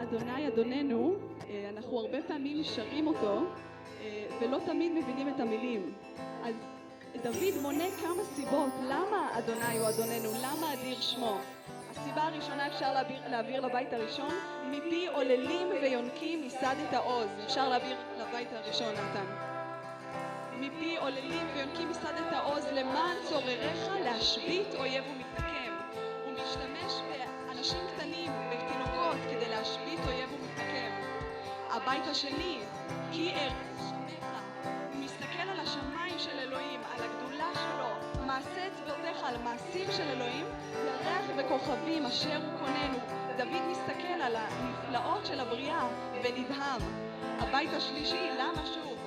אדוני אדוננו, אנחנו הרבה פעמים שרים אותו ולא תמיד מבינים את המילים. אז דוד מונה כמה סיבות למה אדוני הוא אדוננו, למה אדיר שמו. הסיבה הראשונה אפשר להעביר לבית הראשון, מפי עוללים ויונקים ייסד את העוז. אפשר להעביר לבית הראשון, נתן. מפי עוללים ויונקים ייסד את העוז, למען צורריך להשבית אויב ומתנקם. הוא משתמש באנשים קטנים, בתינוקות, כדי להשבית אויב ומתנקם. הבית השני, כי ארץ שמך. הוא מסתכל על השמיים של אלוהים, על הגדולה שלו, מעשה אצבעותיך, על מעשים של אלוהים, ירח וכוכבים אשר הוא קוננו. דוד מסתכל על הנפלאות של הבריאה ונדהם. הבית השלישי, למה שוב?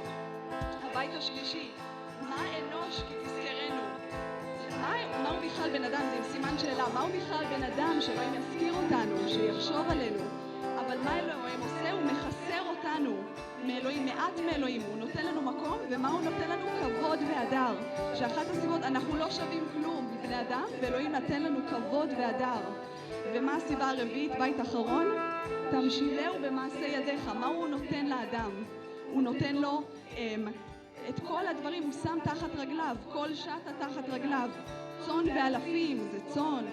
הבית השלישי, מה אנוש כי תזכרנו? מהו בכלל בן אדם? זה עם סימן שאלה. מהו בכלל בן אדם שאלוהים יזכיר אותנו, שיחשוב עלינו? אבל מה אלוהים עושה? הוא מחסר אותנו מאלוהים, מעט מאלוהים. הוא נותן לנו מקום, ומה הוא נותן לנו? כבוד והדר. שאחת הסיבות, אנחנו לא שווים כלום בבני אדם, ואלוהים נתן לנו כבוד והדר. ומה הסיבה הרביעית, בית אחרון? תמשילהו במעשה ידיך. מה הוא נותן לאדם? הוא נותן לו את כל הדברים, הוא שם תחת רגליו, כל שטה תחת רגליו. צאן ואלפים זה צאן,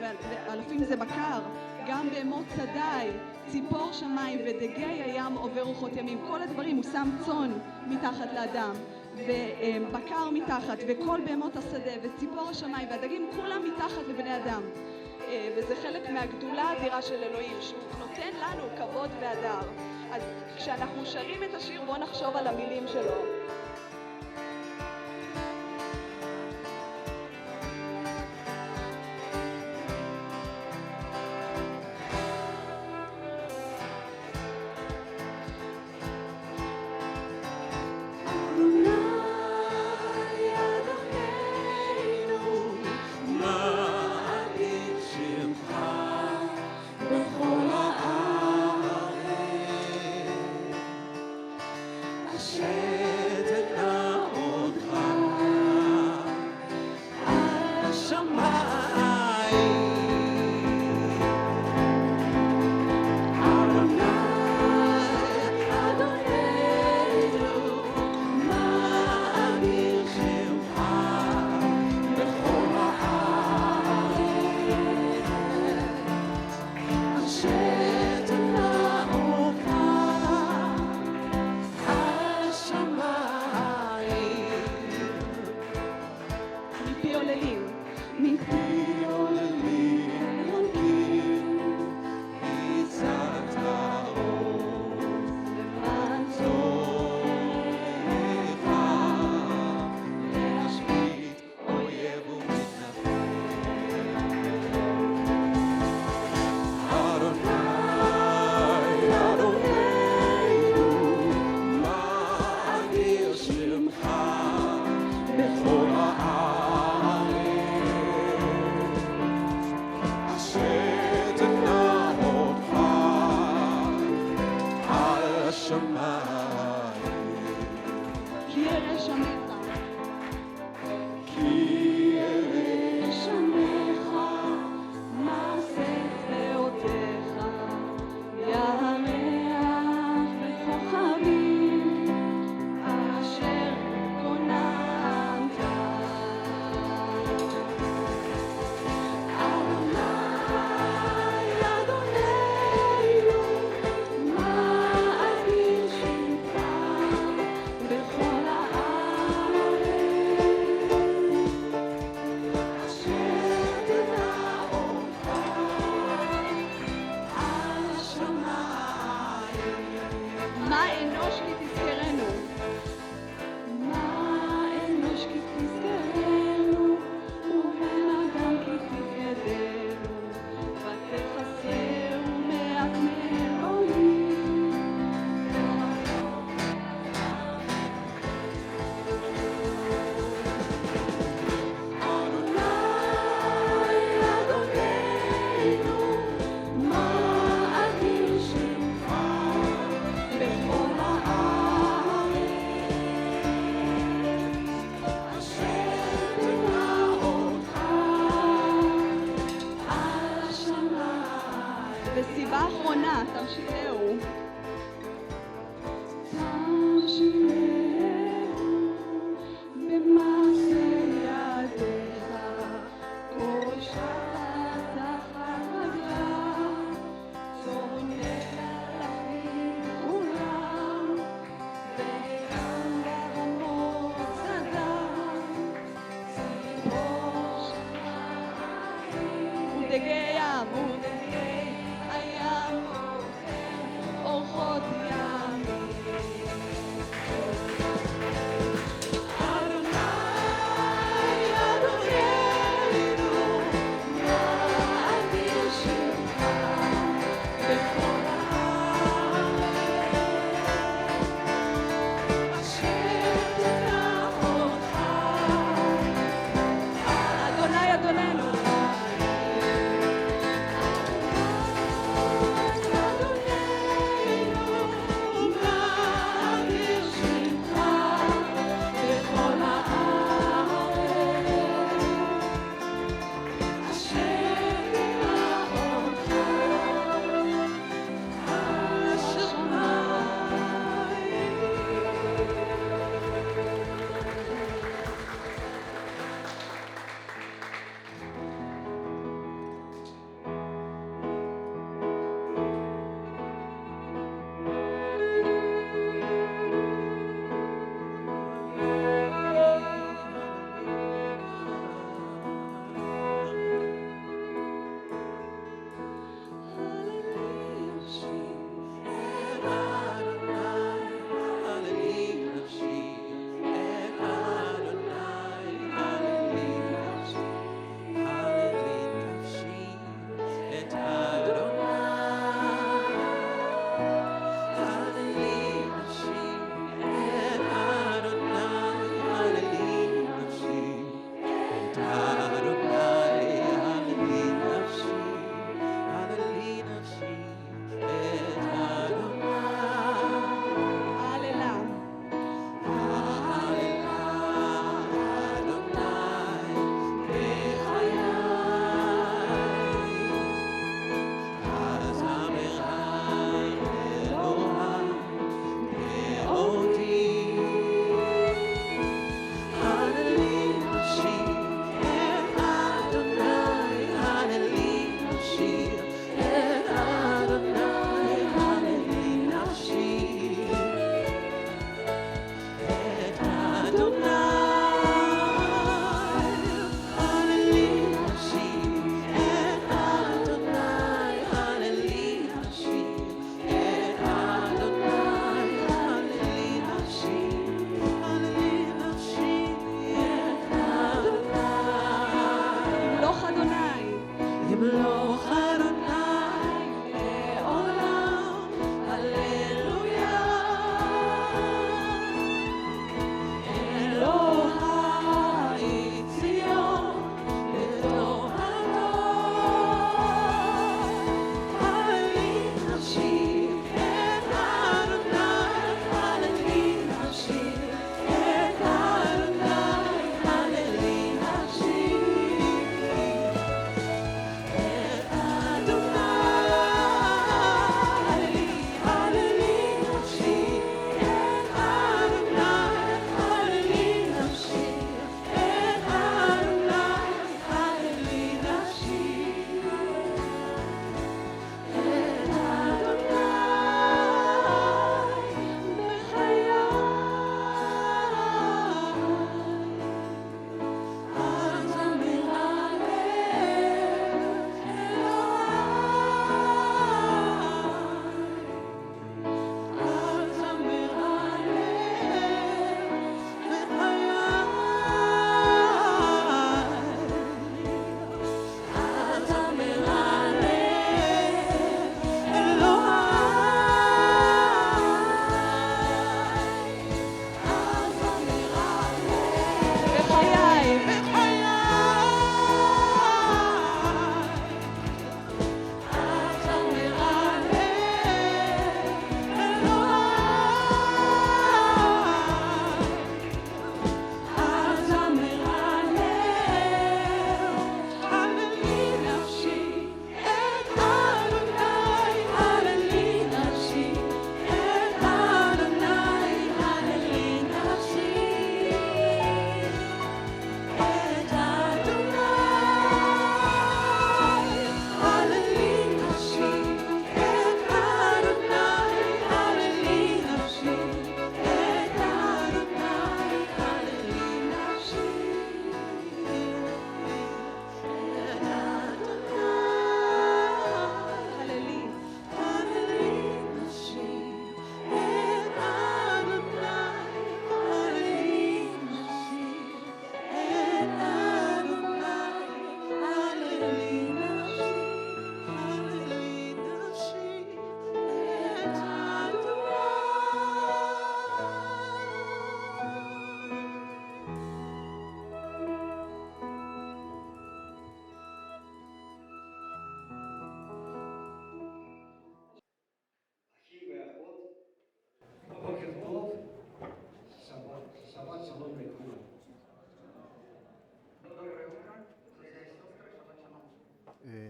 ואלפים זה בקר, גם בהמות שדי, ציפור שמיים ודגי הים עובר רוחות ימים. כל הדברים, הוא שם צאן מתחת לאדם, ובקר מתחת, וכל בהמות השדה, וציפור השמיים, והדגים כולם מתחת לבני אדם. וזה חלק מהגדולה האדירה של אלוהים, שהוא נותן לנו כבוד והדר. אז כשאנחנו שרים את השיר בואו נחשוב על המילים שלו. השמיים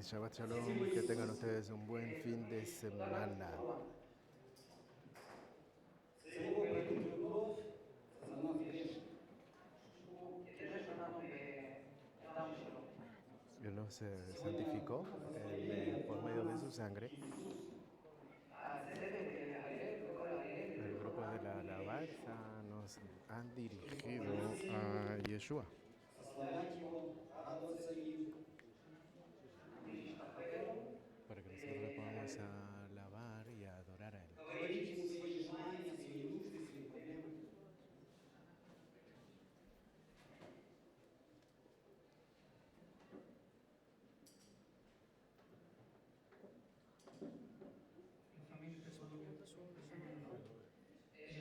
Shabbat Shalom, que tengan ustedes un buen fin de semana. Це його пролита кров за нас грішних. Él nos santificó por medio de su sangre. El grupo de la alabanza nos han dirigido a Yeshua Прославлять Його, радуватися їм. para que nosotros le podamos alabar y adorar a Él. Говорить Йому свої желання, свої нужди, свої проблеми. לפעמים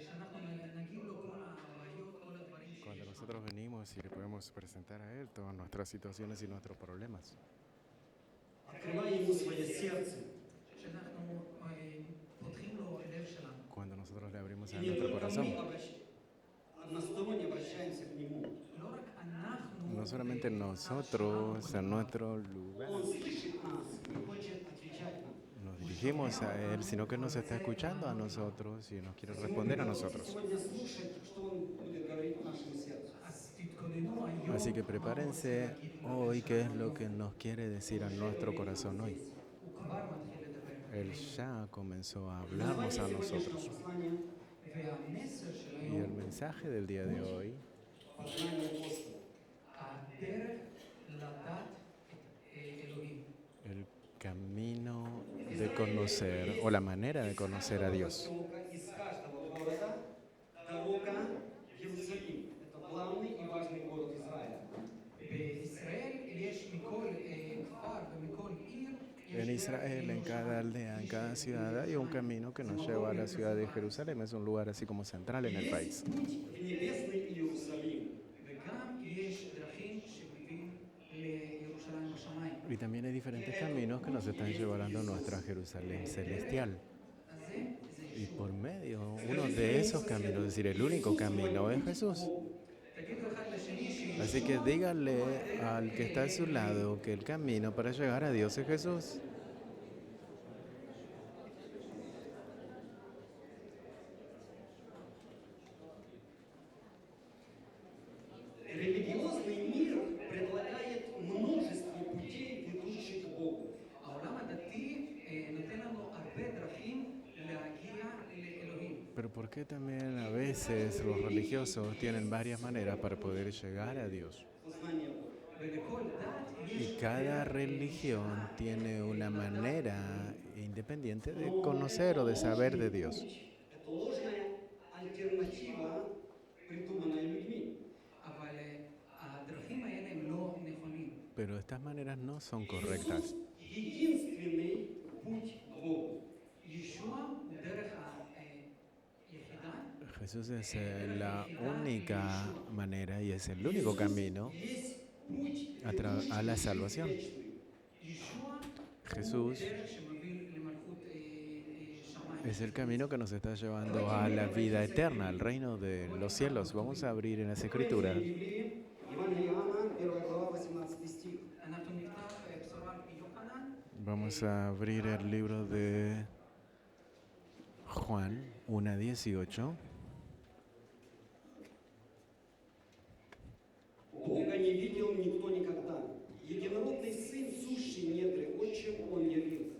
שאנחנו נגיד לו כל הבעיות, כל הדברים Cuando nosotros venimos y le podemos presentar a Él todas nuestras situaciones y nuestros problemas. Відкривай йому своє серце. שאנחנו פותחים לו הלב שלנו. Cuando nosotros le abrimos І a не nuestro тільки corazón. ми односторонне обращаемся к нему. לא רק אנחנו, No solamente nosotros, en nuestro lugar, Он слышит нас и хочет отвечать нам. nos dirigimos a Él, sino que nos está escuchando a nosotros y nos quiere responder a nosotros. Сегодня слушать, что Он будет говорить нашему сердцу. אז תתכוננו היום. Así que prepárense hoy qué es lo que nos quiere decir a nuestro corazón hoy. הוא כבר מתחיל לדבר. Él ya comenzó a hablarnos a nosotros. Послание, והמסר של Y el היום, mensaje del día de hoy, познание Господа. הדרך לדעת את אלוהים. el camino de conocer o la manera de conocer a Dios. Поселка из каждого города дорога в Иерусалим. Это главный и важный город Израиля. בישראל יש מכל כפר ומכל עיר, En Israel, en cada aldea, en cada ciudad, hay un camino que nos lleva a la ciudad de Jerusalén. Es un lugar así como central en el país. Есть путь в небесный Иерусалим. וגם יש דרכים שמביאים לירושלים בשמיים. Y también hay diferentes caminos que nos están llevando a nuestra Jerusalén celestial. אז זה Y por medio, uno de esos caminos, es decir, el único camino es Jesús. תגידו אחד לשני Así que díganle al que está a su lado que el camino para llegar a Dios es Jesús. Религиозный мир предлагает множество путей, ведущих к Богу. העולם הדתי נותן לנו הרבה דרכים להגיע לאלוהים. Pero ¿por qué también a veces los religiosos tienen varias maneras para poder llegar a Dios? Познание Бога. ולכל דת יש Y cada religión tiene una manera independiente de conocer o de saber de Dios. Это ложная альтернатива, придуманная людьми. אבל הדרכים האלה הם לא נכונים. Pero estas maneras no son correctas. Единственный путь к Богу. ישוע הוא דרך היחידה, Jesús es la única manera y es el único camino Есть путь a la salvación. вечный. ישוע Jesús דרך שמוביל למלכות שמיים. es el camino que nos está llevando a la vida eterna, al reino de los cielos. Vamos a abrir en las escrituras. Евангелие Иоанна, 1 глава, 18 стих. אנחנו נפתח בשורה ביוחנן, Vamos a abrir el libro de Juan 1:18. Бога не видел никто никогда. Единородный Сын, сущий в недре отчим, Он явился.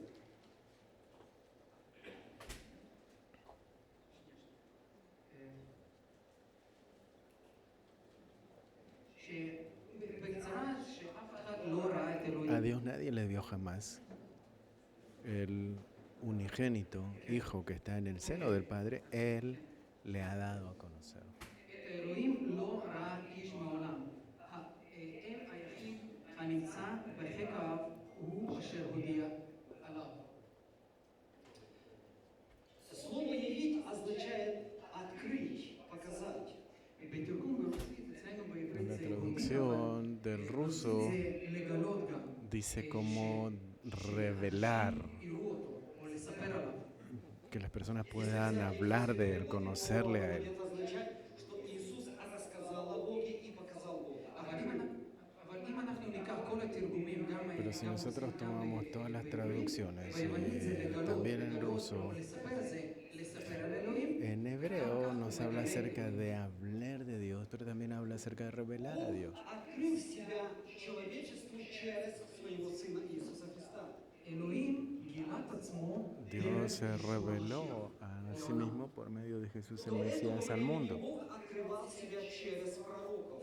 שבקצרה שאף אחד לא ראה את A אלוהים. Dios nadie le dio jamás. El unigénito Hijo que está en el seno del Padre, Él le ha dado a conocer. את אלוהים לא ראה איש מעולם. האל היחיד הנמצא בחיק האב הוא אשר הודיע עליו. Слово «явить» означает «открыть», «показать». בתרגום ברוסית, אצלנו En בעברית la זה traducción del ruso זה לגלות גם. dice como revelar, יראו אותו או לספר עליו. que las personas puedan hablar de Él, conocerle a Él. Это означает, что Иисус рассказал si nosotros tomamos todas las traducciones, ויוונית זה también en לגלות ruso, או לספר זה לספר על אלוהים. en ואחר hebreo כך nos הוא habla מגלה את acerca אלוהים. de hablar de Dios, pero también habla acerca de revelar a Бог Dios. открыл себя человечеству через своего Сына Иисуса Христа. אלוהים גילה את עצמו Dios se דרך ישוע reveló המשיח a sí לעולם. mismo por medio de Jesús el До этого Mesías al времени mundo. Бог открывал себя через пророков.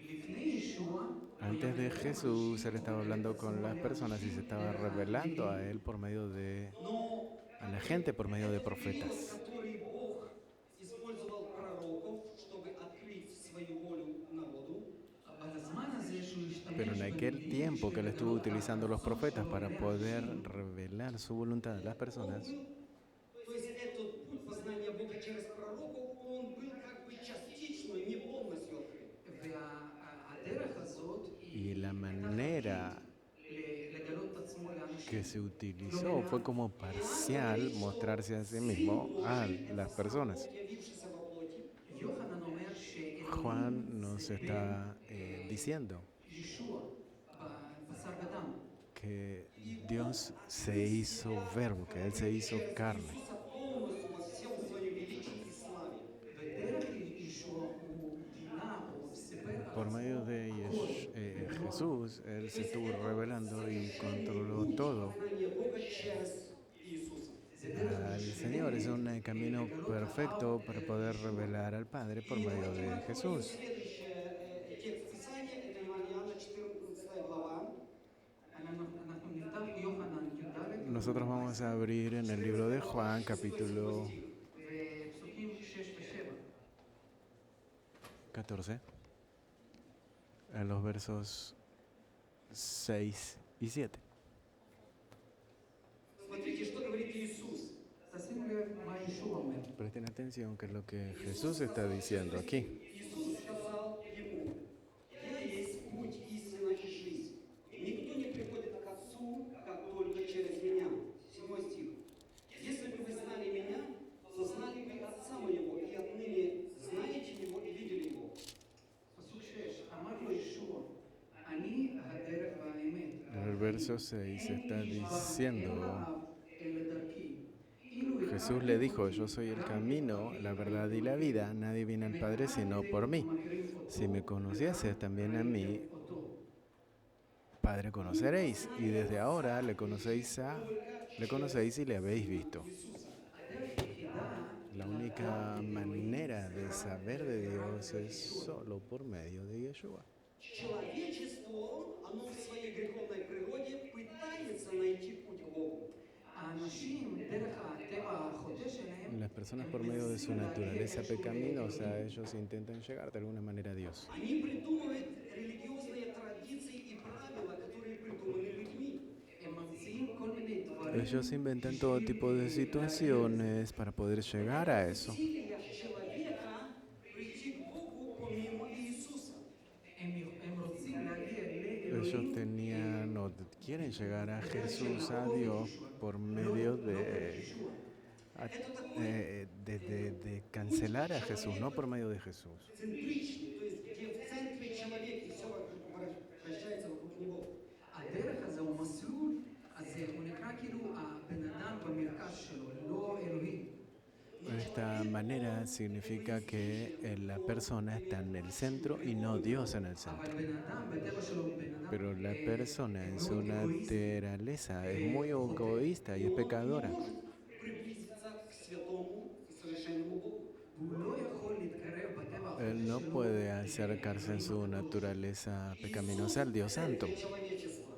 לפני ישוע הוא היה Antes de מדבר Jesús, él לאנשים, estaba אומר את hablando con עצמו las personas y se לאנשים estaba דרך revelando a הנביאים. él por medio de Но a la gente por medio de этот период, в profetas. который Бог использовал пророков, чтобы открыть свою волю народу, בזמן הזה שהוא השתמש Pero en aquel בנביאים tiempo que él estuvo לגלות את utilizando los הרצון profetas שלו para poder לאנשים, revelar su voluntad a las он personas, был, то есть этот путь познания Бога через пророков, он был как бы частично, не полностью открыт. והדרך הזאת y la הייתה manera חלקית לגלות את עצמו לאנשים. que se utilizó fue como parcial mostrarse a sí mismo a las personas. Бог, явившийся во плоти, יוחנן אומר שאלוהים Juan nos זה está diciendo ישוע בשר ודם. que Dios se hizo verbo, que Él se hizo carne. Иисуса полностью во всем своем величии и славе. ודרך ישוע הוא גילה או סיפר Por על medio עצמו de הכל. Jesús, Él se estuvo revelando y controló todo. Познание Бога через Иисуса. Al Señor es un camino perfecto para poder revelar al Padre por medio de Jesús. Следующий текст Писания, это Иоанна 14 глава. אנחנו נפתח יוחנן י"ד Nosotros vamos a abrir en el libro de Juan, capítulo ופסוקים 6 ו-7. 14, en los versos 6 y 7. Смотрите, что говорит Иисус. תשימו לב מה ישוע אומר. Presten atención que es lo que Jesús está diciendo aquí. Иисус сказал ему: «Я есть путь, истина и жизнь. Никто не приходит к Отцу, как только через меня». 7 стих. «Если бы вы знали меня, то знали бы Отца моего, и отныне знаете его и видели его». פסוק 6, אמר לו ישוע, אני הדרך והאמת. En el verso 6 está diciendo, Jesús le dijo, yo soy el camino, la verdad y la vida, nadie viene al Padre sino por mí. Si me conocieses también a mí, Padre conoceréis, y desde ahora le conocéis y le habéis visto. La única manera de saber de Dios es solo por medio de Yeshua. Человечество, оно в своей греховной природе пытается найти путь к Богу. האנשים, דרך הטבע החוטא שלהם, Las personas por medio de su naturaleza pecaminosa, ellos intentan llegar de alguna manera a Dios. Они придумывают религиозные традиции и правила, которые придуманы людьми. הם ממציאים כל מיני דברים. Ellos inventan todo tipo de situaciones para poder llegar a eso. Усилия человека прийти к Богу помимо Иисуса. הם רוצים להגיע Ellos לאלוהים tenían o quieren llegar a Jesús, a Dios, por medio de cancelar a Jesús, no por medio de Jesús. Центричный, то есть где в центре человек и все вращается вокруг него. הדרך הזה הוא מסלול, אז הוא נקרא כאילו הבן אדם במרכז שלו, לא אלוהים. Esta manera significa que la persona está en el centro y no Dios en el אבל centro. בן אדם, בטבע שלו הוא בן אדם Pero la persona en su מאוד אגואיסט, naturaleza es muy egoísta y es pecadora. Он не может приблизиться к святому и совершенному Богу. והוא לא יכול להתקרב בטבע Él no החוטא שלו. puede acercarse en su naturaleza pecaminosa al Dios Santo. Человечество.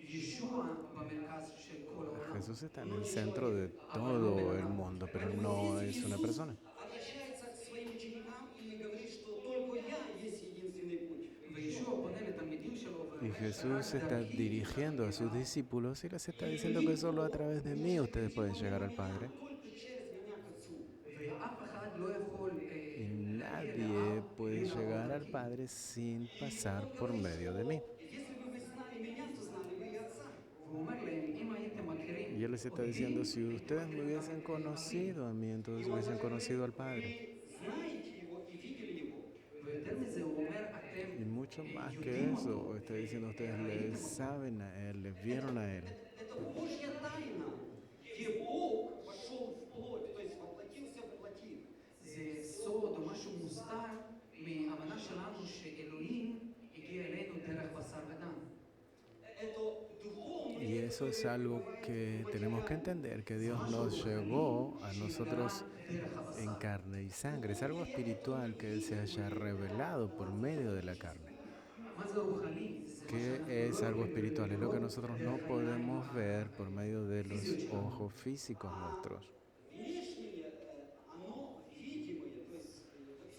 ישוע במרכז של כל העולם. Jesús está en el centro de todo el mundo, pero no es una persona. Обращается к своим ученикам и говорит, что только я есть единственный путь. וישוע פונה לתלמידים שלו Y Jesús se está dirigiendo a sus discípulos y les está diciendo que solo a través de mí ustedes pueden llegar al Padre. Только через меня к Отцу. ואף אחד לא יכול Y nadie puede llegar al Padre sin pasar por medio de mí. Если бы вы знали меня, то знали бы и Отца. והוא אומר להם, אם הייתם מכירים Y Él les está diciendo, si ustedes me hubiesen conocido a mí, entonces hubiesen conocido al Padre. Знаете его и видели его. ויותר מזה הוא אומר, אתם Y mucho mucho más que eso. Está diciendo, ustedes le saben a Él, le vieron a Él. Это Божья тайна, где Бог вошел в плоть, то есть воплотился в плоти. זה סוד או משהו מוסתר מהבנה שלנו שאלוהים הגיע אלינו דרך בשר ודם. Это духовное. Y eso es algo que tenemos que entender, que Dios nos llegó a nosotros en carne y sangre. Es algo espiritual que Él se haya revelado por medio de la carne. מה זה רוחני? זה מה ¿Qué שאנחנו es לא algo רואים espiritual? Es lo que nosotros no דרך העיניים podemos ver por medio de los ojos físicos nuestros. Внешнее, оно видимое, то есть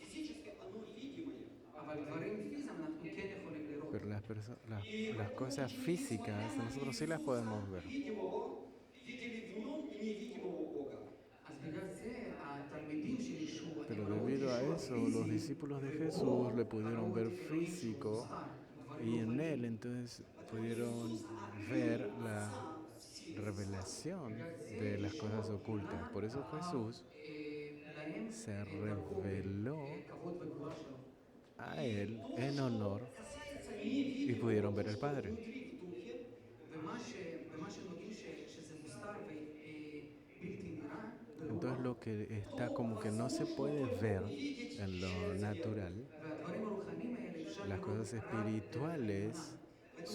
физически оно видимое. אבל דברים פיזיים אנחנו כן יכולים לראות. Pero las cosas físicas nosotros sí las podemos ver. Видимого видели в нем и невидимого Бога. אז בגלל זה התלמידים של ישוע, Pero הם ראו את debido a ישוע eso, פיזי, los discípulos de ובו Jesús le pudieron ראו ver את אלוהים שהוא físico מוסתר, דברים y en רוחניים. él entonces pudieron ver la revelación de las cosas ocultas. Por eso Jesús להם se reveló כבוד וגבורה שלו. a él en honor Касается y невидимого pudieron ver al Padre. внутри в духе, ומה שנוגעים שזה מוסתר ובלתי נראה, Entonces lo que está como que no se puede ver en lo natural, והדברים הרוחניים האלה אפשר las לראות cosas רק espirituales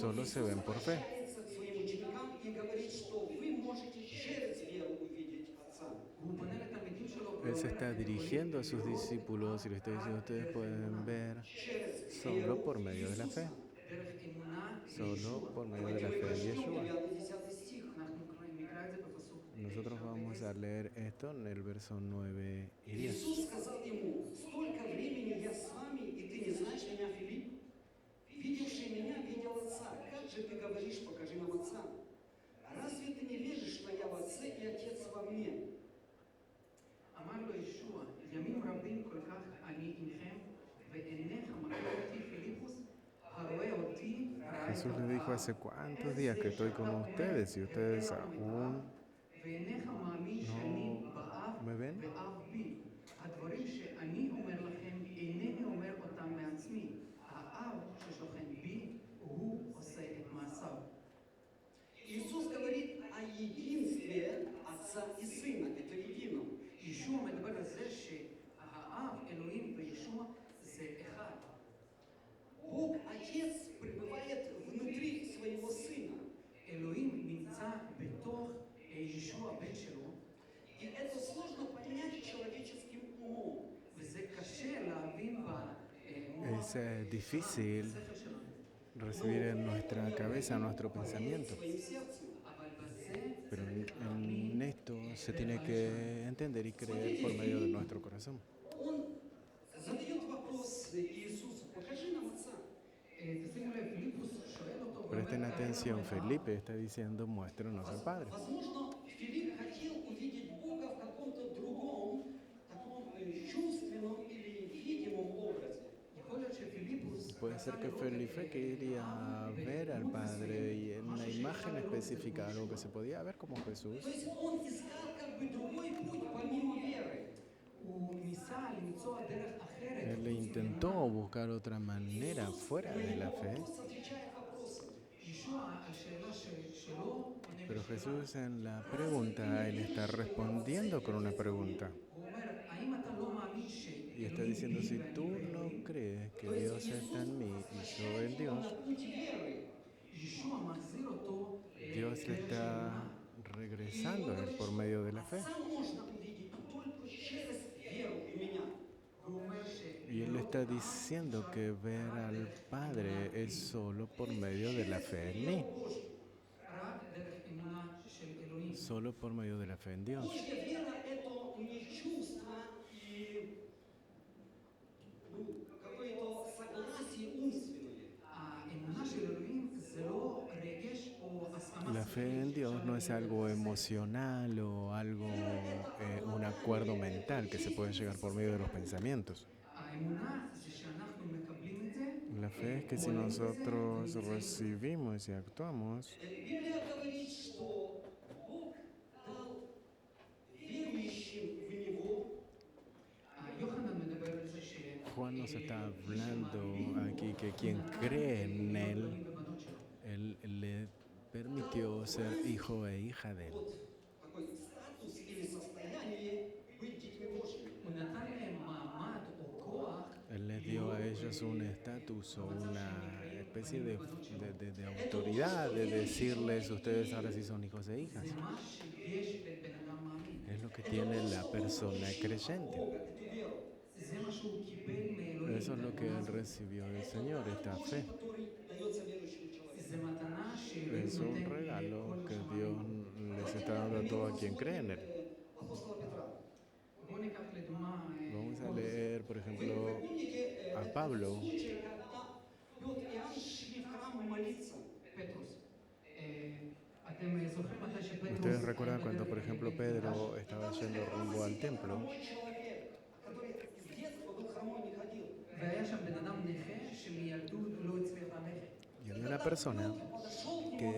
solo se ven por fe. обращается к своим ученикам и говорит, что вы можете через веру увидеть Отца. הוא פונה לתלמידים שלו Él se ואומר está להם, dirigiendo a sus discípulos y le está diciendo, ustedes pueden ver Через solo por medio de la fe, דרך אמונה solo בישוע. por medio de la Мы fe en прочтем Yeshua. 9-10 стих. אנחנו נקרא את זה בפסוק. Nosotros vamos a leer esto en el verso 9 y 10. Иисус сказал ему, столько времени я с вами, и ты не знаешь меня, Филипп? Видевший меня, видел Отца. Как же ты говоришь, покажи нам Отца? Разве ты не веришь, что я в Отце и Отец во мне? אמר לו ישוע, ימים רבים כל כך אני עמכם, ואינך מכיר אותי פיליפוס, הרואה אותי, ראה את Jesús le dijo, אבא. hace cuántos días que estoy con ustedes y ustedes aún ואינך מאמין שאני באב me ven. ואב בי. הדברים שאני אומר לכם, אינני אומר אותם מעצמי. האב ששוכן בי, הוא עושה את מעשיו. Иисус говорит о единстве Отца и Сына. Это едином. ישוע מדבר על זה שהאב, אלוהים וישוע זה אחד. Бог Отец пребывает внутри своего Сына. אלוהים נמצא בתוך ישוע בן שלו, И это сложно понять человеческим умом. וזה קשה להבין במוח, Es difícil בשכל שלנו. recibir en nuestra cabeza nuestro pensamiento. Своим сердцем. אבל בזה Pero en esto se tiene que entender y creer por medio de nuestro corazón. Он задает вопрос Иисусу, покажи нам Отца. תשימו לב, פיליפוס שואל אותו, Presten atención, Felipe está diciendo, muéstranos al Padre. Возможно, Филипп хотел увидеть Бога в каком-то другом, таком чувственном или видимом образе. יכול להיות שפיליפוס Puede ser que Felipe quería ver al Padre y en una imagen específica, algo que se podía ver como Jesús. То есть он искал как бы другой путь помимо веры. הוא ניסה למצוא דרך אחרת. Él le intentó buscar otra manera fuera de la fe, Иисус отвечает вопросом. ישוע, השאלה שלו, pero Jesús en la pregunta, él está respondiendo con una pregunta. הוא אומר, האם אתה לא מאמין Y está diciendo, si tú no crees que Dios está en mí y yo en Dios, Путь веры. ישוע מחזיר אותו Dios le está regresando a él por medio de la fe. Отца можно увидеть только через веру в меня. והוא אומר Y él está diciendo que ver al Padre es solo por medio de la fe en mí, רק דרך אמונה של אלוהים. solo por medio de la fe en Dios. Божья вера – это не чувство и какое-то согласие умственное. האמונה של אלוהים זה לא רגש או הסכמה. La fe en Dios no es algo emocional o algo, un acuerdo mental que se puede llegar por medio de los pensamientos. האמונה זה שאנחנו מקבלים את זה, La fe es que si nosotros recibimos y actuamos, Библия говорит, что Бог дал верующим в Него יוחנן מדבר על זה Juan nos Dios está hablando aquí que quien cree en Él, Él le permitió ser hijo e hija de Él. Вот такой статус или состояние быть детьми Божьими. הוא נתן להם מעמד או כוח Él les dio a ellos un estatus o una especie de autoridad de decirles, ustedes ahora sí son hijos e hijas. זה מה שיש לבן אדם מאמין. Es lo que tiene la persona creyente. Бога, эту веру. זה מה שהוא קיבל מאלוהים. Eso es lo que él recibió del Señor, esta fe. Который дается верующему человеку. זה מתנה שאלוהים Es un נותן לכל regalo מה que שמאמין. Dios les está dando a todo a quien cree en Él. Апостола Петра. בואו ניקח לדוגמה Vamos a עוד leer, por ejemplo, Вы помните a Pablo. случай, когда Петр и Иоанн шли в храм молиться? פטרוס. אתם זוכרים מתי שפטרוס... Ustedes recuerdan cuando, por ejemplo, Pedro estaba yendo rumbo al templo Хромой человек, который с детства был хромой, не ходил. והיה שם בן אדם נכה שמילדות לא הצליח ללכת. y había una persona que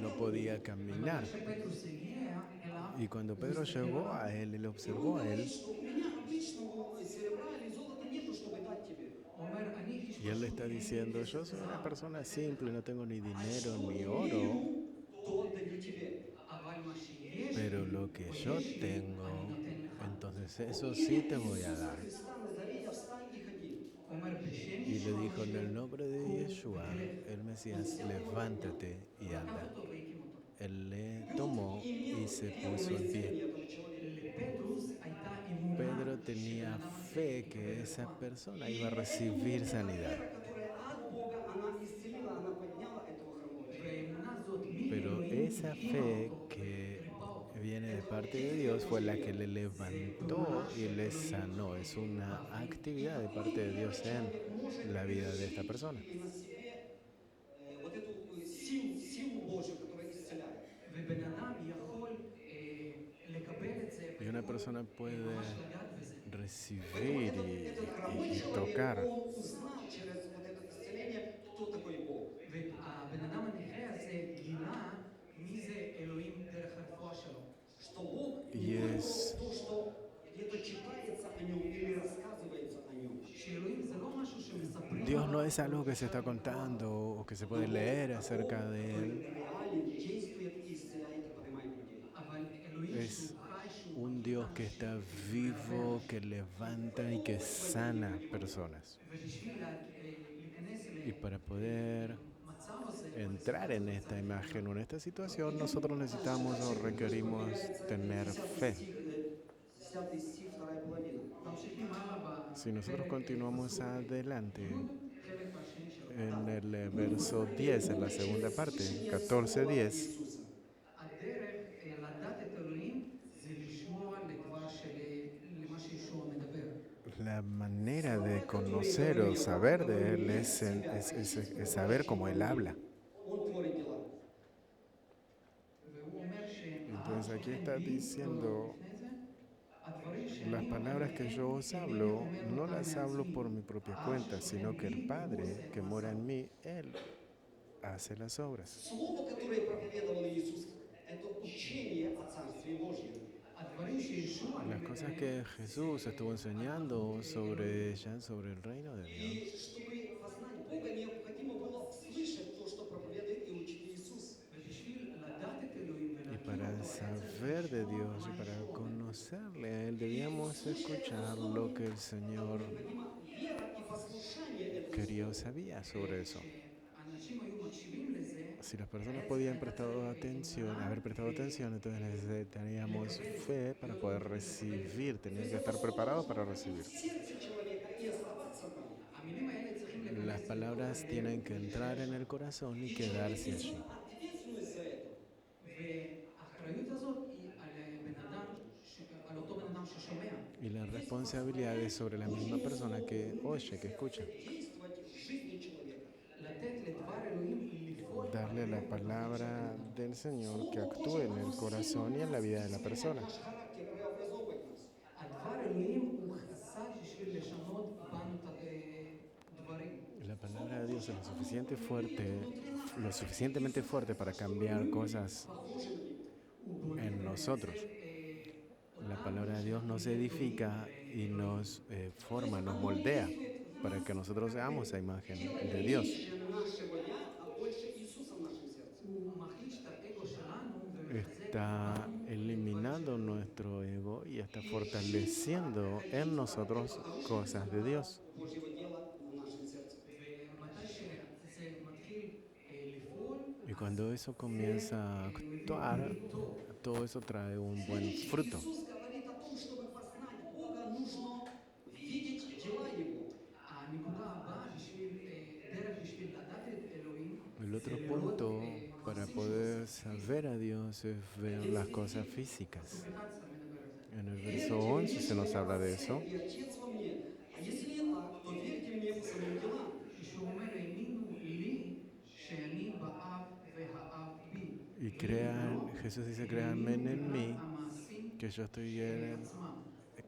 no podía caminar. כשפטרוס הגיע אליו, Y cuando Pedro llegó a él y lo observó a él, Что у меня обычного серебра или золота нету, чтобы дать тебе. הוא אומר, אני איש y él le está diciendo, yo soy una persona simple, no tengo ni dinero ni oro, То отдаю тебе. אבל מה שיש, pero lo que yo tengo, entonces eso sí te voy a dar. Христа Назария, встань и ходи. הוא אומר, בשם Y le ישוע dijo, en el nombre de Yeshua, el Mesías, levántate y לקח anda. אותו והקים אותו. Él le tomó y se puso en pie. Этого человека. לפטרוס הייתה אמונה Pedro tenía fe que esa persona iba a recibir sanidad. Вера, которая от Бога, она исцелила, она подняла этого хромого человека. והאמונה הזאת Pero מאלוהים esa הקימה fe אותו, que ריפאה אותו. viene de parte de Dios fue la que le levantó y le sanó. Es una actividad de parte de Dios en la vida de esta persona. И на себе вот эту силу Божью, которая исцеляет. ובן אדם יכול לקבל את זה, Y una persona puede ממש לגעת בזה. recibir Этот хромой y человек, tocar. он узнал через вот это исцеление, кто такой Бог. והבן אדם הנכה הזה גילה מי זה אלוהים דרך הרפואה שלו. Что Бог И не es- то, что где-то читается о нем или рассказывается о нем. שאלוהים זה לא משהו שמספרים Dios עליו, no es algo que se está contando o que se puede leer acerca de Él. Реален, действует и исцеляет и поднимает людей. אבל אלוהים Es שהוא חי, שהוא un Dios que está vivo, que levanta y que sana personas. ובשביל להיכנס Y para poder למצב הזה, entrar en esta imagen o en esta situación, nosotros necesitamos o requerimos tener fe. 10 стих, вторая половина. ממשיכים הלאה Si nosotros continuamos adelante בחלק השני שלו. en el verso 10, en la segunda parte, 14:10, Иисуса. הדרך לדעת את אלוהים זה לשמוע לדבר למה שישוע מדבר. la manera de conocer o saber de Él es saber cómo Él habla. Он творит дела. והוא אומר Entonces aquí está שהאב diciendo, לפני זה, הדברים שאני las palabras que yo os אינני hablo, אומר no אותם las hablo מעצמי. por mi propia cuenta, sino que el Padre que mora en mí, Él hace las obras. Слово, которое проповедовал Иисус, это учение о Царстве Божьем. הדברים שישוע Las cosas que Jesús estuvo enseñando sobre el reino de Dios. И чтобы познать Бога, необходимо было слышать то, что проповедует и учит Иисус. ובשביל לדעת את אלוהים Y ולהכיר para אותו, saber de Dios y para conocerle a Él, debíamos escuchar lo que el Señor Необходима вера и послушание этому. quería o sabía sobre eso. אנשים היו מקשיבים לזה, Si las personas podían haber prestado atención, entonces necesitaríamos fe para poder recibir, tenían que estar preparados para recibir. Сердце человека и оставаться там. המילים האלה צריכים להיכנס Las palabras tienen que entrar en el corazón y quedarse allí. Ответственность за это. והאחריות הזאת היא על אותו בן אדם ששומע. Y la responsabilidad es sobre la misma persona que oye, que escucha. Действовать в жизни человека. לתת לדבר אלוהים לפעול. Darle la palabra del Señor que actúe en el corazón y en la vida de la persona. Наш характер преобразовывать нас. הדבר אלוהים הוא חסר בשביל לשנות בנו את הדברים. La palabra de Dios es lo suficientemente fuerte para cambiar cosas en nosotros. La palabra de Dios nos edifica y nos forma, nos moldea. para que nosotros seamos esa imagen делает de Dios. меньше нашего «я», а больше Иисуса в нашем сердце. הוא מחליש את האגו שלנו ומחזק Está בנו eliminando nuestro ego y está fortaleciendo en nosotros cosas de Dios. Божьего дела в нашем сердце. ומתי שזה מתחיל לפעול, Y cuando eso comienza a actuar, todo eso trae un buen Смотрите, fruto. Иисус говорит о том, чтобы познать Бога, нужно видеть дела Его. הנקודה הבאה דרך בשביל לדעת את אלוהים, El otro punto para poder saber a Dios es ver las cosas físicas. 11 מדבר על זה. En el verso 11 se nos habla de eso. И Отец во мне. А если не так, то верьте мне по самим делам. כשהוא אומר, האמינו לי שאני באב והאב בי. Y crean, Jesús dice, créanme en mí, המעשים que yo estoy של en, עצמם.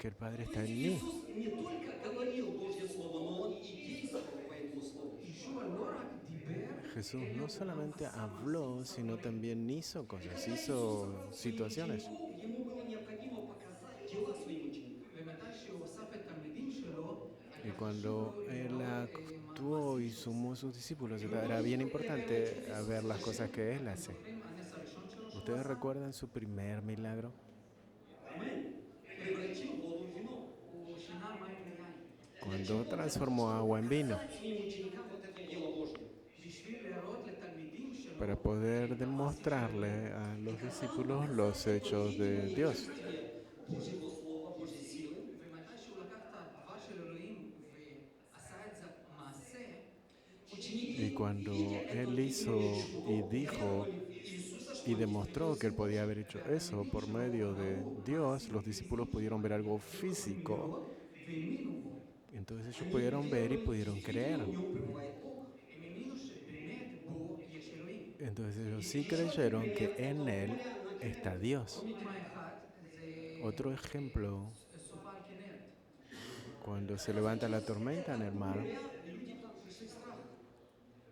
que el Padre То está есть en mí. Иисус не только говорил Божье Слово, но Он и действовал по этому Слову. ישוע לא רק דיבר, Jesús no solamente habló, sino también hizo cosas, hizo situaciones. Ему было необходимо показать дела своим ученикам. ומתי שהוא אסף את התלמידים שלו, Y cuando Él actuó y sumó a sus discípulos, era bien importante ver las cosas que Él hace. זוכרים הנס הראשון שלו, שהוא ¿Ustedes recuerdan su primer milagro? Аминь. Превратил воду в вино. הוא שינה מים ליין. Cuando transformó agua en vino, Показать своим ученикам вот это дело Божье. בשביל להראות לתלמידים שלו, para poder demostrarle a los discípulos los hechos de Dios. Божьего Слова, Божьей силы. ומתי שהוא לקח את הדבר של אלוהים ועשה את זה מעשה, Y cuando Él hizo y dijo y demostró que Él podía haber hecho eso por medio de Dios, los discípulos pudieron ver algo físico. והאמינו בו. Entonces ellos pudieron ver y pudieron creer. В нем пребывает Бог. הם האמינו שבאמת בו יש אלוהים. Entonces ellos sí creyeron que en Él está Dios. דוגמה אחת זה Otro ejemplo, סופה על כנרת. cuando se levanta la tormenta en el mar, Люди там пришли в страх.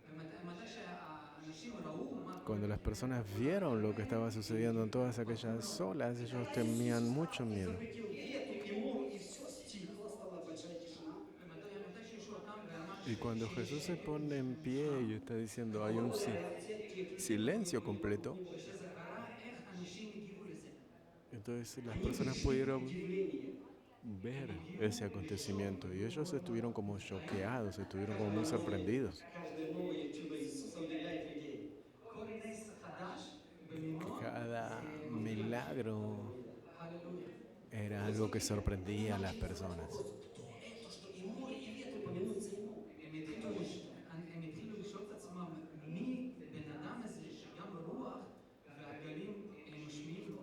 ומתי שהאנשים ראו מה cuando las personas vieron lo que estaba sucediendo en todas aquellas olas, ellos temían mucho miedo. Запретил ветру и морю, и все стихло, стала большая тишина. ומתי שישוע קם ואמר Y cuando Jesús se pone en pie y está diciendo, hay un silencio completo, שזה קרה, איך אנשים הגיבו לזה. entonces las personas pudieron ver ese acontecimiento y ellos estuvieron como choqueados, estuvieron como muy sorprendidos. Каждое новое чудо Иисуса удивляет людей. כל נס חדש במינו, Cada milagro הללויה. era algo que sorprendía a las personas. Это что и море, и ветры повинуются ему. הם התחילו לשאול את עצמם, מי בן אדם הזה שגם רוח והגלים משמיעים לו,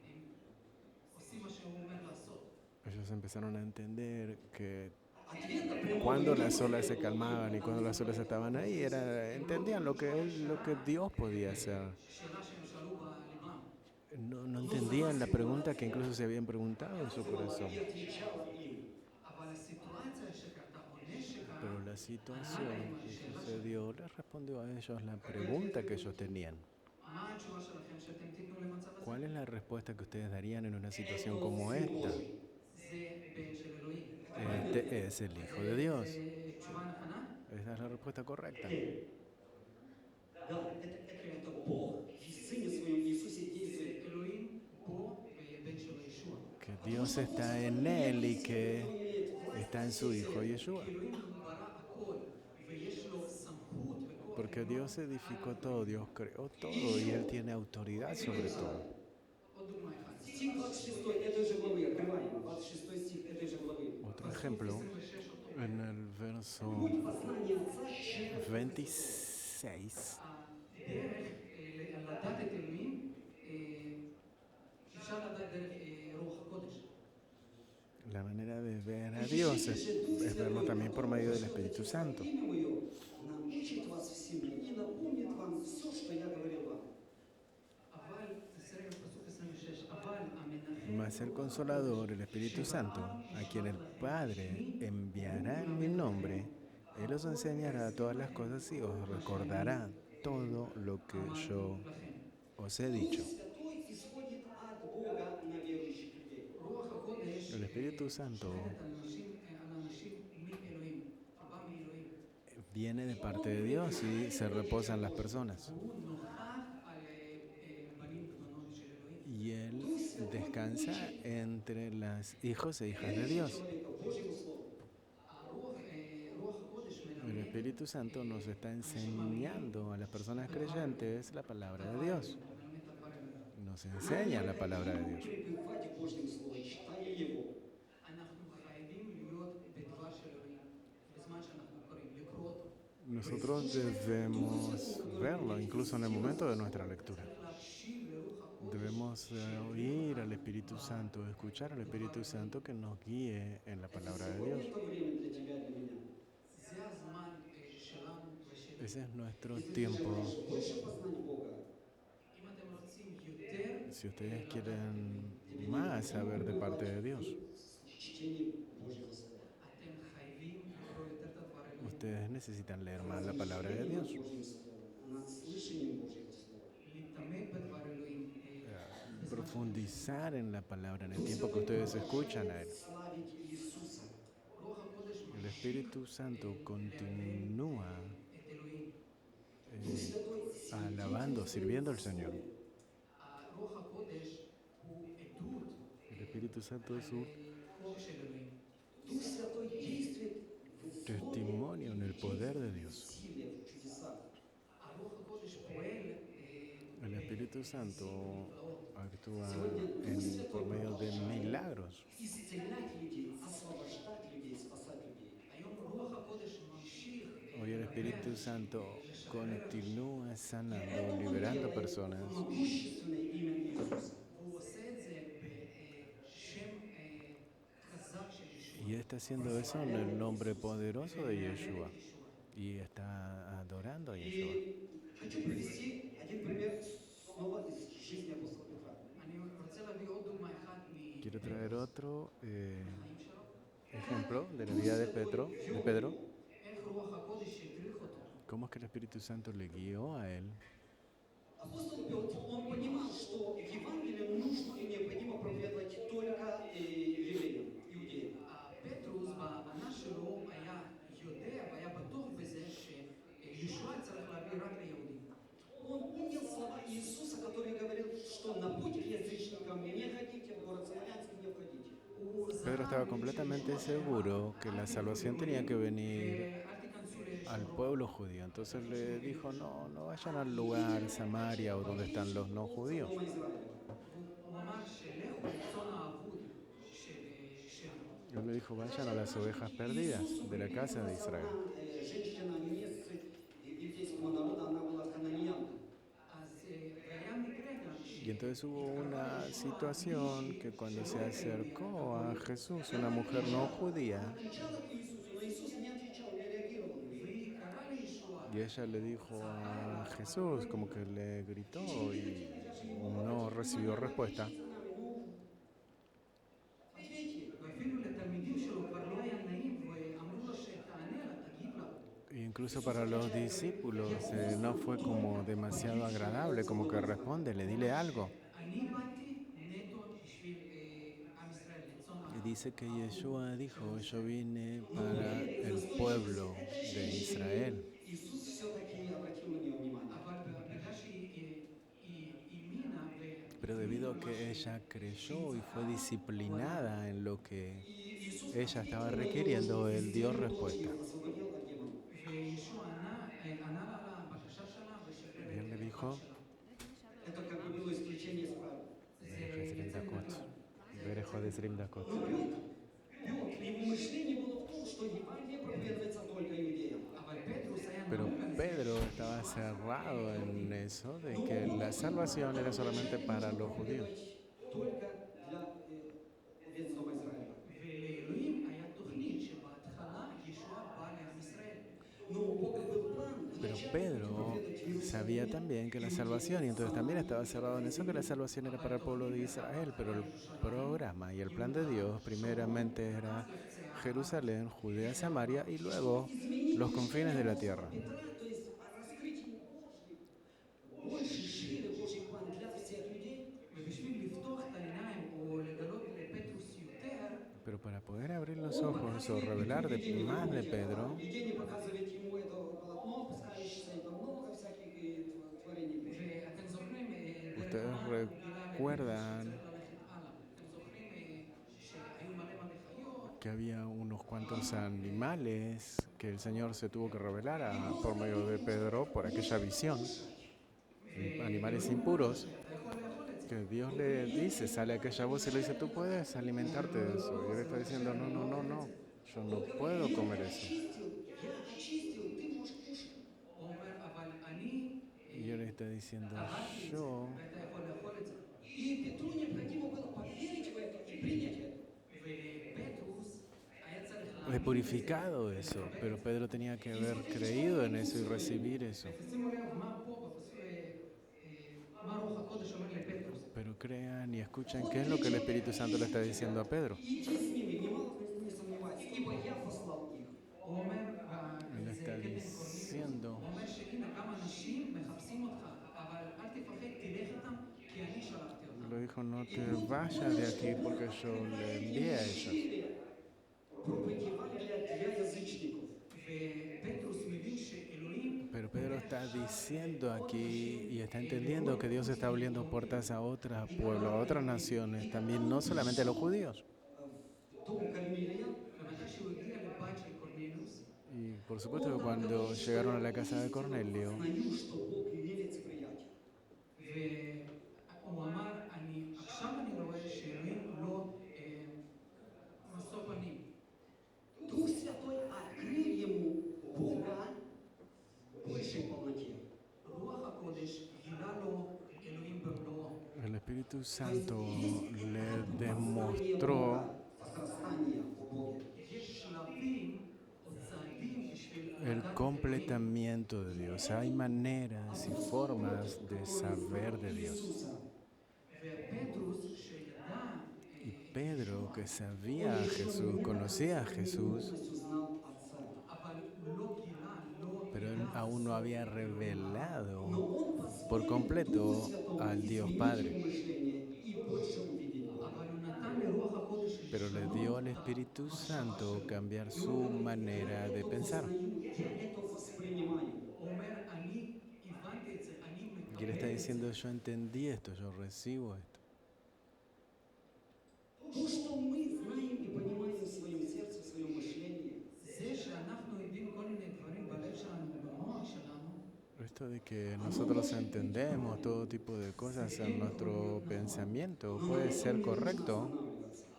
הם עושים מה שהוא אומר לעשות. Ellos empezaron a entender que Ответа прямого cuando las olas se calmaban y cuando las olas estaban ahí, entendían lo que Dios podía hacer. שאלה שהם שאלו בליבם. No entendían la pregunta que incluso se habían preguntado en su corazón. и отвечала им. אבל הסיטואציה שקרתה, או נס שקרה, Pero la situación que sucedió les respondió a ellos la pregunta que ellos tenían. מה התשובה שלכם שאתם תיתנו למצב הזה? ¿Cuál es la respuesta que ustedes darían en una situación como esta? זה בן של אלוהים. Este es el Hijo de Dios. תשובה נכונה? Esa es la respuesta correcta. Да, это Бог в Сыне Своем Иисусе действует. אלוהים בו ובן שלו ישוע. Que Dios está en Él y que está en su Hijo Yeshua. אלוהים ברא הכל, ויש לו סמכות וכוח. Porque Dios edificó todo, Dios creó todo y Él tiene autoridad sobre todo. עוד דוגמה אחת. Стих 26 этой же главы, открываем, 26 стих этой же главы. Otro ejemplo, 26 אותו. en el verso Путь познания Отца через 26, הדרך לדעת את אלוהים, אפשר לדעת דרך רוח הקודש. la manera de ver a Dios es verlo también por medio del Espíritu Santo. имя Мое научит вас всему и напомнит вам все, что я говорил вам. אבל, תסתכל בפסוק 26, אבל המנחם, Mas el Consolador, el Espíritu Santo, a quien el Padre enviará en mi nombre, Él os enseñará todas las cosas y os recordará todo lo que yo os he dicho. Святой исходит от Бога на верующих людей. רוח הקודש El Espíritu Santo שולט על אנשים מאלוהים. viene de parte de Dios y se reposa en las personas. הוא נוכח על בנים ובנות של אלוהים. Y Él descansa entre los hijos e hijas de Dios. человека Божьему Слову. רוח הקודש El מלמד Espíritu Santo nos está enseñando a las personas creyentes la palabra de Dios. מלמד את הדברים. Nos enseña la palabra de Dios. Пребывать в Божьем Слове, читая его. אנחנו חייבים להיות בדבר של אלוהים בזמן שאנחנו קוראים, לקרוא אותו. Nosotros debemos verlo incluso en el momento de nuestra lectura. להקשיב לרוח הקודש. Debemos oír al Espíritu Santo, escuchar al Espíritu Santo que nos guíe en la palabra de Dios. Это время для тебя, для меня. זה הזמן שלנו ושל... Ese es nuestro Если ты tiempo. желаешь больше познать Бога, אם אתם רוצים יותר Si ustedes quieren más saber de parte de Dios, чтение Божьего Слова. אתם חייבים לקרוא יותר את הדברים. ustedes necesitan leer más la palabra de Dios. Божьим Словом, над слышанием Божьего Слова. להתעמק בדבר אלוהים. Profundizar en la palabra en el tiempo que ustedes escuchan a Él. Славить Иисуса. רוח הקודש El Espíritu Santo continúa את אלוהים. alabando, sirviendo al Señor. רוח הקודש הוא עדות El Espíritu Santo es un כוח של אלוהים. Дух Святой действует в testimonio en el poder de Dios. силе, в чудесах. הרוח הקודש פועל El Espíritu Santo actúa por medio de milagros. Исцелять людей, освобождать людей, спасать людей. היום רוח הקודש ממשיך Hoy el Espíritu Santo continúa sanando, liberando personas. Могущественное имя Иисуса. והוא עושה את זה בשם חזק של ישוע. Y está haciendo eso en el nombre poderoso de Yeshua. Y está adorando a Yeshua. И хочу привести один пример снова из жизни апостола Петра. אני רוצה להביא עוד דוגמה אחת מהחיים Quiero traer otro שלו. ejemplo de la vida de Pedro. איך רוח הקודש הדריך אותו. Cómo es que el Espíritu Santo le guió a él. Апостол Петр, он понимал, что Евангелие нужно и необходимо проповедовать только евреям, иудеям. פטרוס בהבנה שלו היה יודע והיה בטוח בזה שישוע צריך להביא רק ליהודים. Он помнил слова Иисуса, который говорил, что на путь к язычникам не ходите, в город Самарянский не входите. Pedro estaba completamente seguro que la salvación tenía que venir אל תיכנסו al pueblo judío. Entonces le dijo, no vayan al lugar Samaria o donde están los no judíos. Дома Израиля. הוא אמר שלכו לצאן האבוד שלנו. Él le dijo, vayan a las ovejas perdidas de la casa de Israel. Женщина невесты еврейского народа, она была хананеянка. אז והיה מקרה גם Y entonces hubo una situación que cuando se acercó a Jesús, una mujer no judía, Кричала к Иисусу, но Иисус не отвечал, не реагировал на нее. והיא קראה לישוע. y ella le dijo a Jesús, como que le gritó y no recibió respuesta. Ответьте. ואפילו לתלמידים שלו כבר לא היה נעים ואמרו לו שתענה לה, תגיב לה. E incluso para los discípulos no fue como demasiado agradable, como que respóndele, dile algo. אני באתי נטו בשביל עם ישראל, לצאן Y האבוד. dice que Yeshua dijo, yo vine para el pueblo de Israel. Иисус все-таки обратил на нее внимание. אבל בגלל שהיא האמינה Pero debido a que ella creyó y fue disciplinada en lo que И Иисус ella estaba requiriendo, él dio respuesta. освободил от демонов. וישוע ענה לה על הבקשה שלה ושחרר Y él le dijo, Это как бы было исключение из правил. Петр, его мышление было в том, что Евангелие проповедуется только иудеям. אבל פטרוס היה pero נהוג על זה. Pedro estaba cerrado en eso de que la salvación era solamente para los judíos. Только для овец дома Израиля. ולאלוהים היה תוכנית שבהתחלה ישוע בא לעם ישראל. Но у Бога был план. Pero Вначале Pedro проповедовать sabía también que la salvación, y entonces también estaba cerrado en eso, que la salvación era para el pueblo de Israel, pero el programa y el plan de Dios primeramente era Jerusalén, Judea, Samaria y luego los confines de la tierra. Петра, то есть раскрытие Божьих, больше шире Божий план для всех людей. ובשביל לפתוח את העיניים או לגלות לפטרוס יותר, Pero para poder abrir los ojos o revelar más de Pedro, Видение показывает ему эту recuerdan que había unos cuantos animales que el Señor se tuvo que revelar por medio de Pedro por aquella visión, animales impuros, que Dios le dice, sale aquella voz y le dice, tú puedes alimentarte de eso. Y él está diciendo, no, no, no, no, yo no puedo comer eso. Я очистил, ты можешь кушать. הוא אומר, אבל אני Y él está diciendo, קראתי את זה, yo ואתה יכול לאכול את זה. И Петру необходимо было поверить в это и принять это. ולפטרוס היה צריך he להאמין בזה purificado eso, ולקבל pero את זה. Pedro tenía que haber creído en eso y recibir eso. ושימו לב מה פה, מה רוח הקודש אומר לפטרוס. Pero crean y escuchen qué es lo que el Espíritu Santo le está diciendo a Pedro. Иди с ними, немало не сомневайся, ибо я послал их. הוא אומר, Él זה está קטע עם קורנליוס, diciendo, הוא אומר שהנה כמה אנשים מחפשים אותך, אבל אל תפחד, תלך איתם, כי אני שלחתי אותם. lo dijo, no te vayas de aquí porque yo le envié a ellos. Проповедь Евангелия для язычников. ופטרוס מבין שאלוהים Pero Pedro está diciendo aquí y está entendiendo que Dios está abriendo puertas a otros pueblos, a otras naciones, también no solamente a los judíos. В дом Корнилия ומתי שהוא הגיע לבית של קורנליוס, Y por supuesto que cuando llegaron a la casa de Cornelio, знаю, что Бог имелец и приятель. והוא אמר, עכשיו אני רואה שאלוהים לא משוא פנים. Дух Святой открыл ему Бога в большей полноте. רוח הקודש גילה לו אלוהים במלואו. el Espíritu Santo le demostró Возрастание в Боге. יש שלבים או צעדים בשביל el לדעת completamiento de Dios. Hay maneras y formas de saber de Dios. Иисуса. ופטרוס שידע Y Pedro, que sabía a Jesús, conocía a Jesús, полностью знал Отца. אבל לא גילה, לא pero él aún no había revelado Но он позволил por completo Духу Святому al Dios изменить Padre, его мышление и больше увидеть Бога. אבל הוא נתן לרוח הקודש pero le dio al Espíritu Santo cambiar su manera de pensar. Я это воспринимаю. הוא אומר, אני הבנתי את זה, אני Y él está מקבל את זה. diciendo, yo entendí esto, yo recibo esto. То, что мы знаем и понимаем в своем сердце, в своем мышлении, זה שאנחנו יודעים כל מיני דברים בלב שלנו ובמוח שלנו, Esto de que nosotros entendemos todo tipo de cosas en nuestro pensamiento puede ser correcto,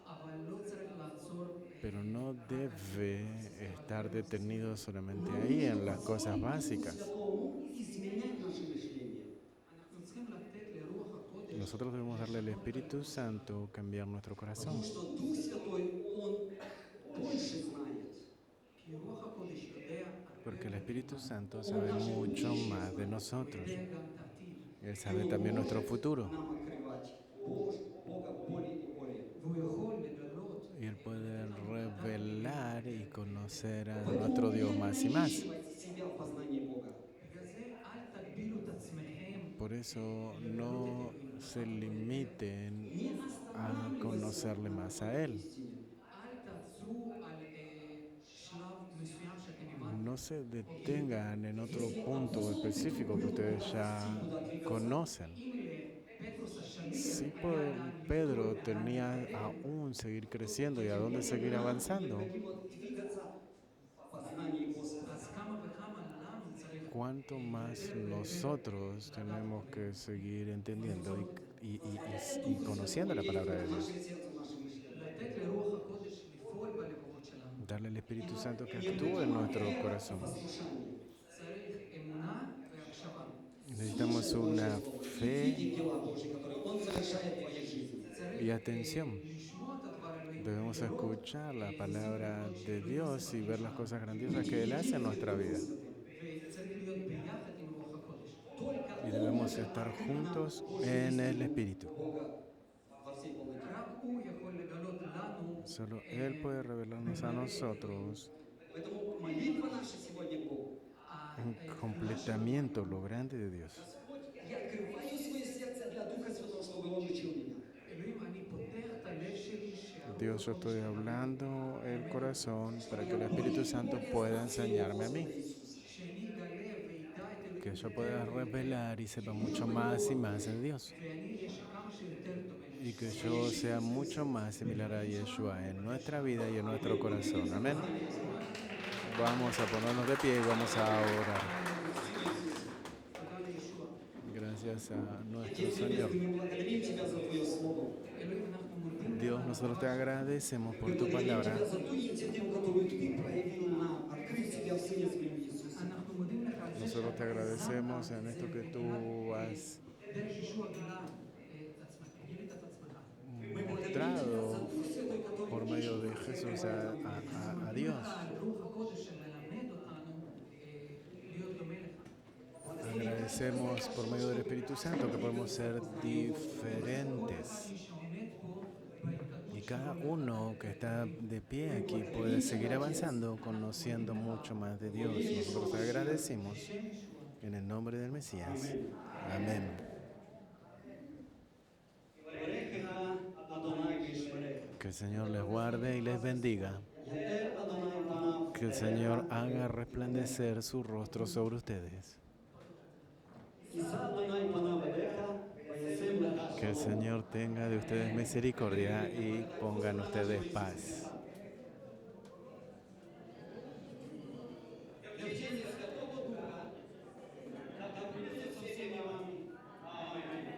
אבל לא צריך לעצור. pero no debe estar detenido solamente ahí en las cosas básicas. Святому изменять наше мышление. אנחנו צריכים לתת לרוח הקודש, Nosotros debemos darle al Espíritu Santo cambiar nuestro corazón, Потому что Дух Святой, Он больше знает. כי רוח הקודש יודע porque el Espíritu Santo sabe mucho más de nosotros. יודע גם את העתיד, Él sabe también nuestro futuro Нам открывать Бога более и более. והוא יכול לגלות y Él puede revelar y conocer a nuestro Dios más y más. Ограничивать себя в познании Бога. בגלל זה אל תגבילו את עצמכם. Por eso no se limiten a conocerle más a Él. אל תעצרו על שלב מסוים שאתם הבנתם. No se detengan en otro punto específico que ustedes ya conocen. אם לפטרוס השנים Sí, Pedro tenía aún seguir creciendo y a dónde seguir avanzando. Необходимо двигаться в познании Господа. אז כמה וכמה לנו צריך Cuánto más nosotros tenemos que seguir entendiendo y conociendo la palabra de Dios. Наше сердце, наше мышление. לתת לרוח הקודש לפעול בלבבות שלנו. Darle al Espíritu Santo que actúe en nuestro corazón. Послушание. צריך אמונה והקשבה. Necesitamos una fe Видеть дела Божьи, которые Он совершает в твоей жизни. y atención. לשמוע את הדבר אלוהים. Debemos escuchar la palabra de Dios y ver las cosas grandiosas que Él hace en nuestra vida. וצריך להיות ביחד עם רוח הקודש. Y debemos estar juntos en el Espíritu. Бога во всей полноте. רק הוא יכול לגלות לנו Solo Él puede revelarnos a nosotros Поэтому молитва наша сегодня к Богу. un completamiento, lo grande de Dios. Господь, я открываю свое сердце для Духа Святого, чтобы Он учил меня. אלוהים, אני פותח את הלב שלי Dios, yo estoy hablando el corazón para que el Espíritu Santo pueda enseñarme a mí. שאני אגלה וידע את אלוהים que yo pueda revelar y sepa mucho más y más de Dios. ואני אהיה שכמה שיותר דומה Y que yo sea mucho más similar a Yeshua en nuestra vida y en nuestro corazón. Amén. Vamos a ponernos de pie y vamos a orar. תודה לישוע. Gracias a nuestro Отец Señor. Небесный, мы благодарим Тебя за Твое Слово. אלוהים, אנחנו מודים Dios, לך nosotros te agradecemos por Мы tu благодарим palabra. Тебя за ту инициативу, которую Ты проявил нам, открыв себя в Сыне Своем Иисусе. אנחנו מודים לך על זה Nosotros te שאתה agradecemos יזמת en את esto זה que tú has דרך ישוע גילית את עצמך. Мы благодарим Тебя mostrado за Дух Святой, который por medio de Jesús a Dios. על רוח הקודש שמלמד אותנו להיות דומה לך. Agradecemos por medio del Espíritu Santo que podemos ser diferentes. מי שעומד פה בהתקדמות Y cada uno que está de pie aquí puede seguir avanzando, conociendo mucho más de Dios. Nosotros te agradecemos en el nombre del Mesías. Amén. יברכך אדוני וישמרך. Que el Señor les guarde y les bendiga. יאר אדוני פניו Que el Señor haga resplandecer su rostro sobre ustedes. יישא אדוני פניו אליך וישם לך Que el שלום. Señor tenga de ustedes misericordia y pongan ustedes paz. Вчення Святого Духа, да буде со всеми вами. Амінь.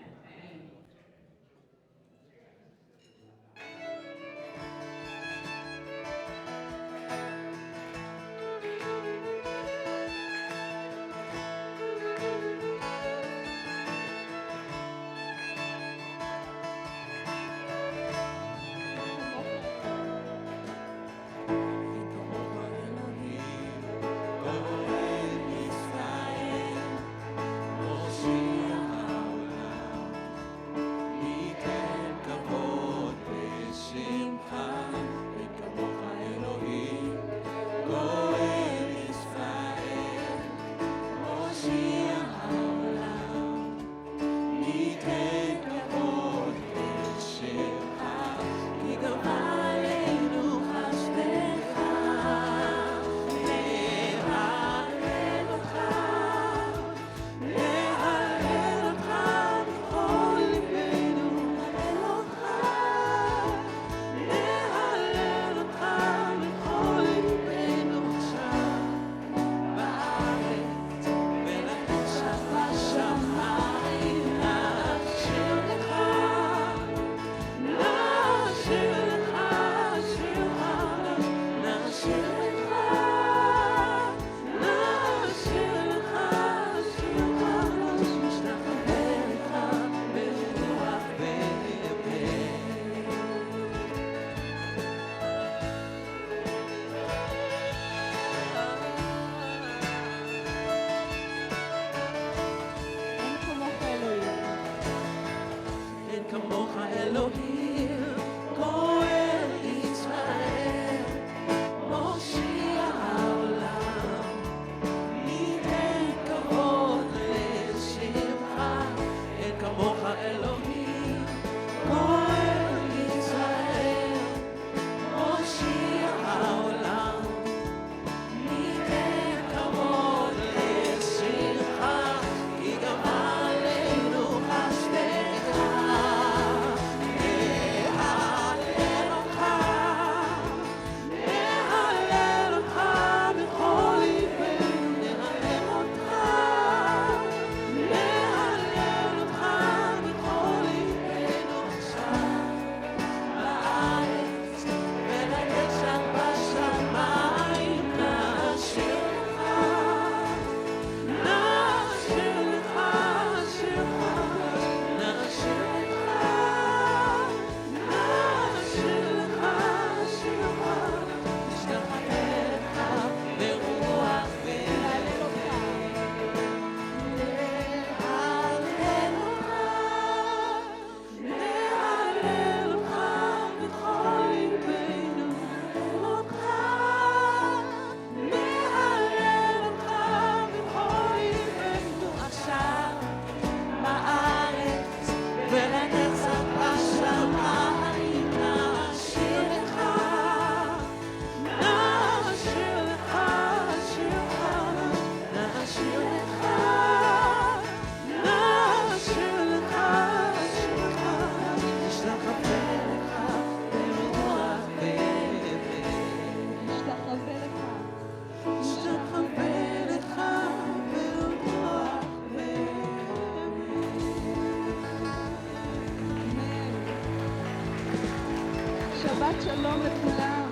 שבת שלום לכולם.